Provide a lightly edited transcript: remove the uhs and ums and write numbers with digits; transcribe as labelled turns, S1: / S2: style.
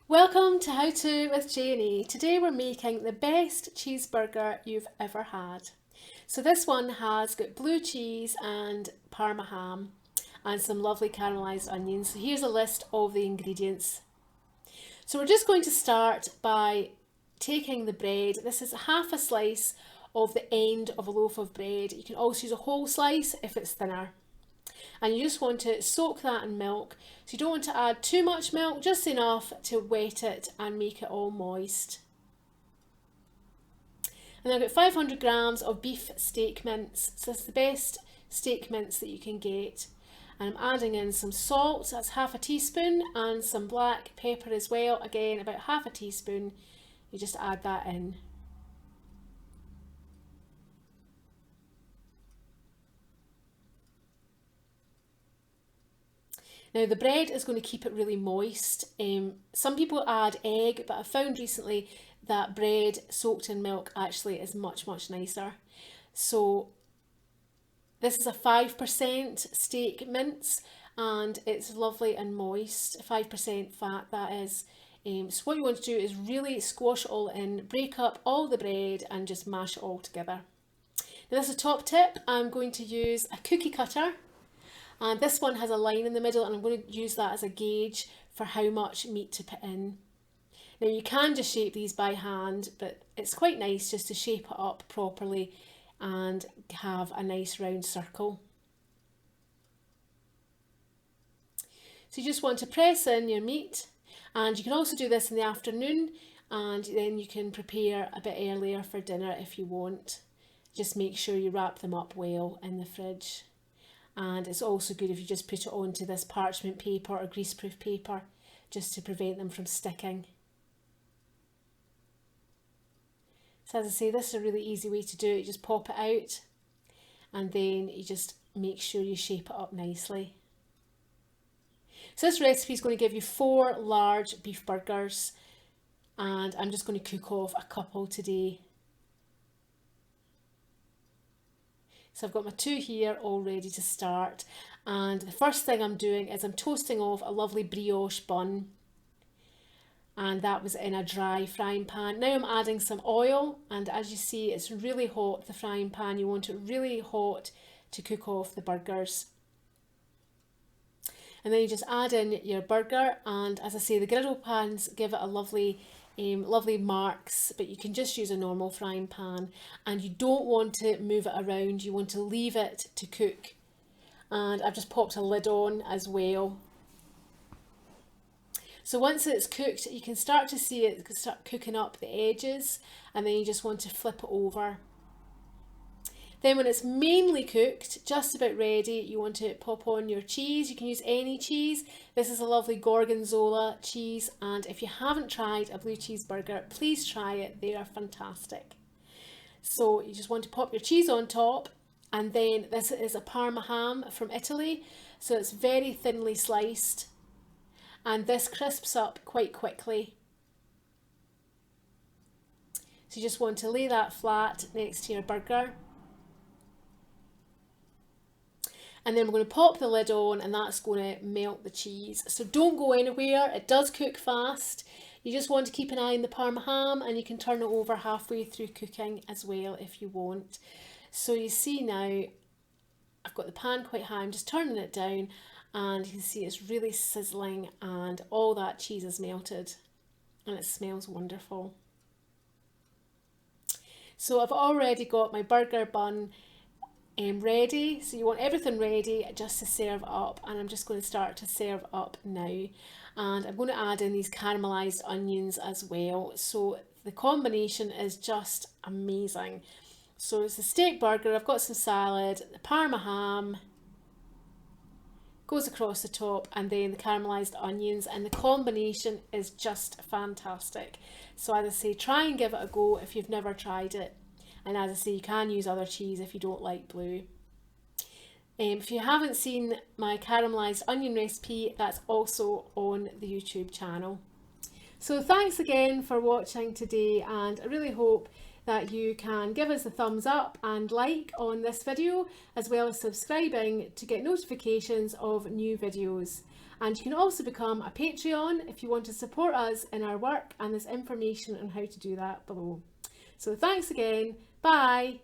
S1: Welcome to How To with J&A. Today we're making the best cheeseburger you've ever had. So this one has got blue cheese and parma ham and some lovely caramelised onions. So here's a list of the ingredients. So we're just going to start by taking the bread. This is half a slice of the end of a loaf of bread. You can also use a whole slice if it's thinner. And you just want to soak that in milk. So you don't want to add too much milk, just enough to wet it and make it all moist. And I've got 500 grams of beef steak mince. So that's the best steak mince that you can get. And I'm adding in some salt, that's half a teaspoon, and some black pepper as well, again about half a teaspoon. You just add that in. Now the bread is going to keep it really moist. Some people add egg, but I've found recently that bread soaked in milk actually is much nicer. So this is a 5% steak mince and it's lovely and moist, 5% fat that is. So what you want to do is really squash it all in, break up all the bread and just mash it all together. Now this is a top tip, I'm going to use a cookie cutter. And this one has a line in the middle and I'm going to use that as a gauge for how much meat to put in. Now you can just shape these by hand, but it's quite nice just to shape it up properly and have a nice round circle. So you just want to press in your meat, and you can also do this in the afternoon and then you can prepare a bit earlier for dinner if you want. Just make sure you wrap them up well in the fridge. And it's also good if you just put it onto this parchment paper or greaseproof paper just to prevent them from sticking. So as I say, this is a really easy way to do it. You just pop it out and then you just make sure you shape it up nicely. So this recipe is going to give you 4 large beef burgers and I'm just going to cook off a couple today. So I've got my 2 here all ready to start, and the first thing I'm doing is I'm toasting off a lovely brioche bun, and that was in a dry frying pan. Now I'm adding some oil, and as you see it's really hot, the frying pan. You want it really hot to cook off the burgers. And then you just add in your burger, and as I say, the griddle pans give it a lovely marks, but you can just use a normal frying pan, and you don't want to move it around, you want to leave it to cook. And I've just popped a lid on as well. So once it's cooked, you can start to see it start cooking up the edges, and then you just want to flip it over. Then when it's mainly cooked, just about ready, you want to pop on your cheese. You can use any cheese. This is a lovely gorgonzola cheese, and if you haven't tried a blue cheeseburger, please try it. They are fantastic. So you just want to pop your cheese on top, and then this is a parma ham from Italy. So it's very thinly sliced, and this crisps up quite quickly. So you just want to lay that flat next to your burger. And then we're going to pop the lid on, and that's going to melt the cheese. So don't go anywhere, it does cook fast. You just want to keep an eye on the parma ham, and you can turn it over halfway through cooking as well if you want. So you see now, I've got the pan quite high, I'm just turning it down, and you can see it's really sizzling and all that cheese is melted and it smells wonderful. So I've already got my burger bun ready, so you want everything ready just to serve up, and I'm just going to start to serve up now, and I'm going to add in these caramelised onions as well. So the combination is just amazing. So it's a steak burger, I've got some salad, the parma ham goes across the top, and then the caramelised onions, and the combination is just fantastic. So as I say, try and give it a go if you've never tried it. And as I say, you can use other cheese if you don't like blue. If you haven't seen my caramelised onion recipe, that's also on the YouTube channel. So thanks again for watching today, and I really hope that you can give us a thumbs up and like on this video, as well as subscribing to get notifications of new videos. And you can also become a Patreon if you want to support us in our work, and there's information on how to do that below. So thanks again. Bye.